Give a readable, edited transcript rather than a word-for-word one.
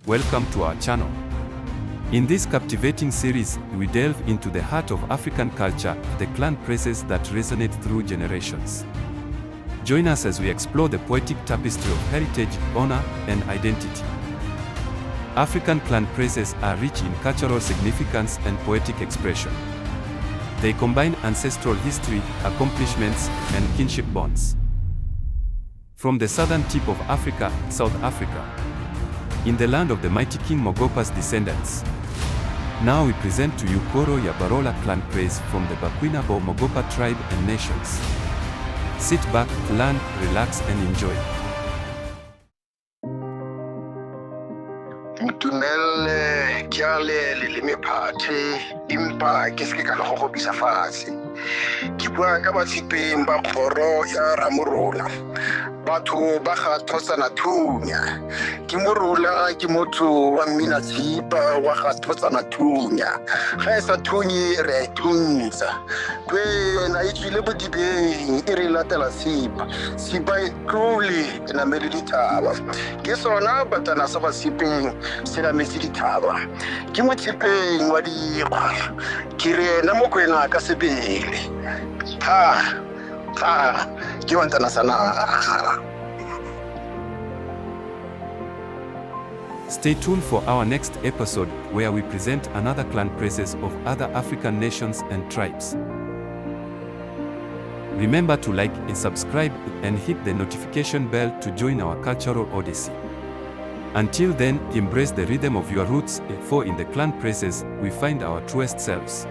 welcome to our channel. In this captivating series, we delve into the heart of African culture, the clan praises that resonate through generations. Join us as we explore the poetic tapestry of heritage, honor, and identity. African clan praises are rich in cultural significance and poetic expression. They combine ancestral history, accomplishments, and kinship bonds. From the southern tip of Africa, South Africa, in the land of the mighty King Mogopa's descendants. Now we present to you Koro ya Barola Clan Praise from the Bakwena Ba Mogopa tribe and nations. Sit back, learn, relax, and enjoy. Tumele kiale leleme phathe dimpa ke se ka go bisa fatshe ke bua ka batsipeng ba kgoro ya ramorola batho ba ga thotsana thunya ke morula ke motho wa mmina tsipa wa ga thotsana thunya ga esa thunyi re thuntsa kwe na itsile bodibeng e re latela sipa tlole na melidithaba ke sona batana sa basipeng se la metsi dithaba ke motshepeng wa dikgwa ke re na mokwena ka sebele ke wantana sana. Stay tuned for our next episode where we present another clan praises of other African nations and tribes. Remember to like and subscribe and hit the notification bell to join our cultural odyssey. Until then, embrace the rhythm of your roots, for in the clan praises, we find our truest selves.